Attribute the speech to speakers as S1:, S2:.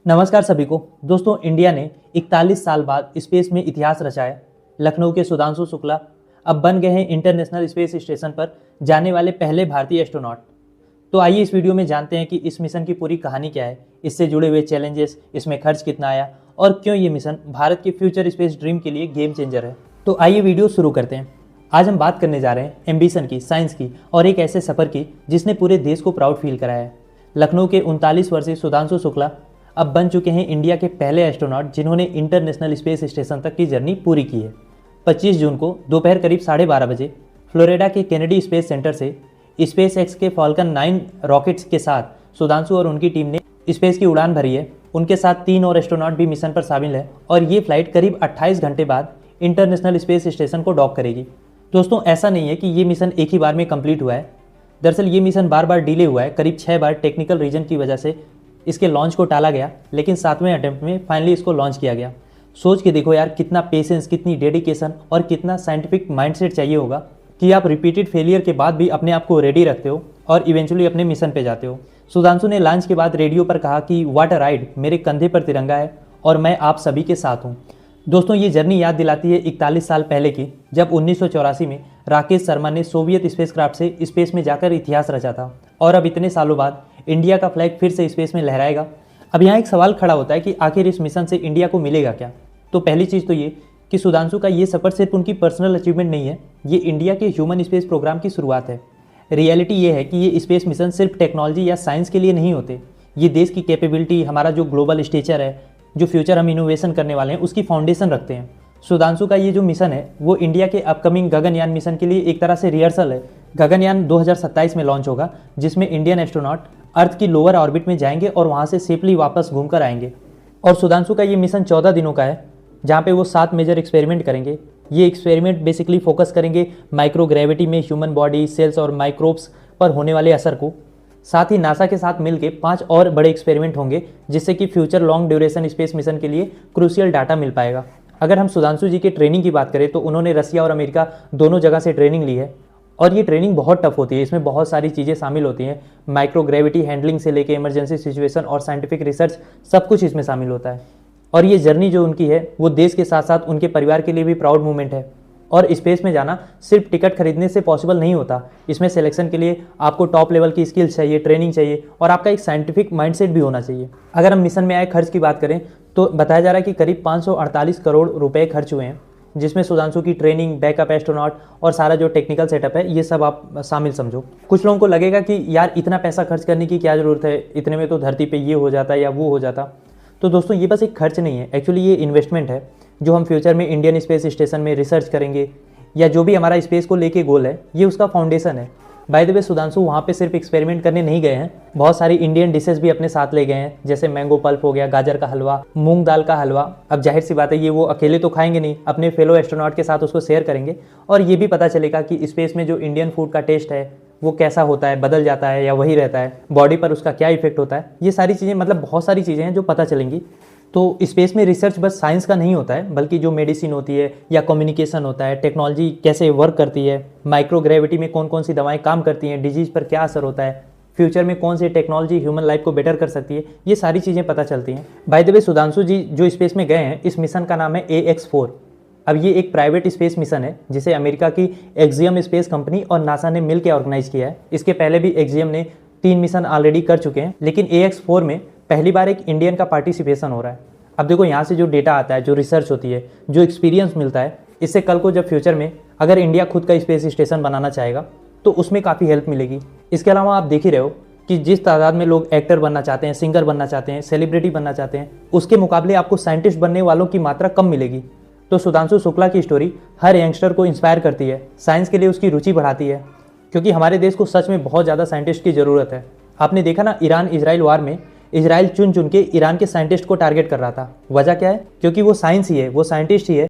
S1: नमस्कार सभी को। दोस्तों, इंडिया ने 41 साल बाद स्पेस में इतिहास रचा है। लखनऊ के सुधांशु शुक्ला अब बन गए हैं इंटरनेशनल स्पेस स्टेशन पर जाने वाले पहले भारतीय एस्ट्रोनॉट। तो आइए इस वीडियो में जानते हैं कि इस मिशन की पूरी कहानी क्या है, इससे जुड़े हुए चैलेंजेस, इसमें खर्च कितना आया और क्यों ये मिशन भारत के फ्यूचर स्पेस ड्रीम के लिए गेम चेंजर है। तो आइए वीडियो शुरू करते हैं। आज हम बात करने जा रहे हैं एम्बिशन की, साइंस की और एक ऐसे सफर की जिसने पूरे देश को प्राउड फील कराया है। लखनऊ के 39 वर्षीय सुधांशु शुक्ला अब बन चुके हैं इंडिया के पहले एस्ट्रोनॉट जिन्होंने इंटरनेशनल स्पेस स्टेशन तक की जर्नी पूरी की है। 25 जून को दोपहर करीब 12:30 बजे फ्लोरिडा के केनेडी स्पेस सेंटर से स्पेस एक्स के फॉल्कन 9 रॉकेट्स के साथ सुधांशु और उनकी टीम ने स्पेस की उड़ान भरी है। उनके साथ 3 और एस्ट्रोनॉट भी मिशन पर शामिल है और ये फ्लाइट करीब 28 घंटे बाद इंटरनेशनल स्पेस स्टेशन को डॉक करेगी। दोस्तों, ऐसा नहीं है कि ये मिशन एक ही बार में कंप्लीट हुआ है। दरअसल ये मिशन बार बार डिले हुआ है। करीब 6 बार टेक्निकल रीजन की वजह से इसके लॉन्च को टाला गया, लेकिन 7वें अटेम्प्ट में फाइनली इसको लॉन्च किया गया। सोच के देखो यार, कितना पेशेंस, कितनी डेडिकेशन और कितना साइंटिफिक माइंडसेट चाहिए होगा कि आप रिपीटेड फेलियर के बाद भी अपने आप को रेडी रखते हो और इवेंचुअली अपने मिशन पे जाते हो। सुधांशु ने लॉन्च के बाद रेडियो पर कहा कि व्हाट अ राइड, मेरे कंधे पर तिरंगा है और मैं आप सभी के साथ हूँ। दोस्तों, ये जर्नी याद दिलाती है 41 साल पहले की, जब 1984 में राकेश शर्मा ने सोवियत स्पेसक्राफ्ट से स्पेस में जाकर इतिहास रचा था और अब इतने सालों बाद इंडिया का फ्लैग फिर से स्पेस में लहराएगा। अब यहाँ एक सवाल खड़ा होता है कि आखिर इस मिशन से इंडिया को मिलेगा क्या। तो पहली चीज़ तो ये कि सुधांशु का ये सफर सिर्फ उनकी पर्सनल अचीवमेंट नहीं है, ये इंडिया के ह्यूमन स्पेस प्रोग्राम की शुरुआत है। रियलिटी ये है कि ये स्पेस मिशन सिर्फ टेक्नोलॉजी या साइंस के लिए नहीं होते, ये देश की कैपेबिलिटी, हमारा जो ग्लोबल स्टेचर है, जो फ्यूचर हम इनोवेशन करने वाले हैं, उसकी फाउंडेशन रखते हैं। सुधांशु का ये जो मिशन है वो इंडिया के अपकमिंग गगनयान मिशन के लिए एक तरह से रिहर्सल है। गगनयान 2027 में लॉन्च होगा, जिसमें इंडियन एस्ट्रोनॉट अर्थ की लोअर ऑर्बिट में जाएंगे और वहां से सेफली वापस घूमकर आएंगे। और सुधांशु का ये मिशन 14 दिनों का है, जहां पे वो 7 मेजर एक्सपेरिमेंट करेंगे। ये एक्सपेरिमेंट बेसिकली फोकस करेंगे माइक्रोग्रेविटी में ह्यूमन बॉडी, सेल्स और माइक्रोब्स पर होने वाले असर को। साथ ही नासा के साथ मिलकर 5 और बड़े एक्सपेरिमेंट होंगे, जिससे कि future long duration space mission के लिए क्रूशियल डाटा मिल पाएगा। अगर हम सुधांशु जी के ट्रेनिंग की बात करें तो उन्होंने रसिया और अमेरिका दोनों जगह से ट्रेनिंग ली है और ये ट्रेनिंग बहुत टफ होती है। इसमें बहुत सारी चीज़ें शामिल होती हैं, माइक्रोग्रेविटी हैंडलिंग से लेकर इमरजेंसी सिचुएशन और साइंटिफिक रिसर्च, सब कुछ इसमें शामिल होता है। और ये जर्नी जो उनकी है वो देश के साथ साथ उनके परिवार के लिए भी प्राउड मोमेंट है। और स्पेस में जाना सिर्फ टिकट खरीदने से पॉसिबल नहीं होता, इसमें सिलेक्शन के लिए आपको टॉप लेवल की स्किल्स चाहिए, ट्रेनिंग चाहिए और आपका एक साइंटिफिक माइंडसेट भी होना चाहिए। अगर हम मिशन में आए खर्च की बात करें तो बताया जा रहा है कि करीब 548 करोड़ रुपए खर्च हुए हैं, जिसमें सुधांशु की ट्रेनिंग, बैकअप एस्ट्रोनॉट और सारा जो टेक्निकल सेटअप है ये सब आप शामिल समझो। कुछ लोगों को लगेगा कि यार इतना पैसा खर्च करने की क्या ज़रूरत है, इतने में तो धरती पे ये हो जाता या वो हो जाता। तो दोस्तों, ये बस एक खर्च नहीं है, एक्चुअली ये इन्वेस्टमेंट है जो हम फ्यूचर में इंडियन स्पेस स्टेशन में रिसर्च करेंगे या जो भी हमारा स्पेस को लेके गोल है, ये उसका फाउंडेशन है। बाय द वे, सुधांशु वहाँ पे सिर्फ एक्सपेरिमेंट करने नहीं गए हैं, बहुत सारी इंडियन डिशेस भी अपने साथ ले गए हैं, जैसे मैंगो पल्प हो गया, गाजर का हलवा, मूंग दाल का हलवा। अब जाहिर सी बात है ये वो अकेले तो खाएंगे नहीं, अपने फेलो एस्ट्रोनॉट के साथ उसको शेयर करेंगे और ये भी पता चलेगा कि स्पेस में जो इंडियन फूड का टेस्ट है वो कैसा होता है, बदल जाता है या वही रहता है, बॉडी पर उसका क्या इफेक्ट होता है। ये सारी चीज़ें, मतलब बहुत सारी चीज़ें हैं जो पता चलेंगी। तो स्पेस में रिसर्च बस साइंस का नहीं होता है, बल्कि जो मेडिसिन होती है या कम्युनिकेशन होता है, टेक्नोलॉजी कैसे वर्क करती है, माइक्रोग्रेविटी में कौन कौन सी दवाएं काम करती हैं, डिजीज़ पर क्या असर होता है, फ्यूचर में कौन सी टेक्नोलॉजी ह्यूमन लाइफ को बेटर कर सकती है, ये सारी चीज़ें पता चलती हैं। बाय द वे, सुधांशु जी जो स्पेस में गए हैं, इस मिशन का नाम है AX4। अब ये एक प्राइवेट स्पेस मिशन है जिसे अमेरिका की एक्सियम स्पेस कंपनी और नासा ने मिलकर ऑर्गेनाइज किया है। इसके पहले भी एक्सियम ने 3 मिशन ऑलरेडी कर चुके हैं, लेकिन AX4 में पहली बार एक इंडियन का पार्टिसिपेशन हो रहा है। अब देखो, यहाँ से जो डेटा आता है, जो रिसर्च होती है, जो एक्सपीरियंस मिलता है, इससे कल को जब फ्यूचर में अगर इंडिया खुद का स्पेस स्टेशन बनाना चाहेगा तो उसमें काफ़ी हेल्प मिलेगी। इसके अलावा आप देख ही रहे हो कि जिस तादाद में लोग एक्टर बनना चाहते हैं, सिंगर बनना चाहते हैं, सेलिब्रिटी बनना चाहते हैं, उसके मुकाबले आपको साइंटिस्ट बनने वालों की मात्रा कम मिलेगी। तो सुधांशु शुक्ला की स्टोरी हर यंगस्टर को इंस्पायर करती है, साइंस के लिए उसकी रुचि बढ़ाती है, क्योंकि हमारे देश को सच में बहुत ज़्यादा साइंटिस्ट की ज़रूरत है। आपने देखा ना, ईरान इजराइल वार में इजराइल चुन चुन के ईरान के साइंटिस्ट को टारगेट कर रहा था। वजह क्या है? क्योंकि वो साइंस ही है, वो साइंटिस्ट ही है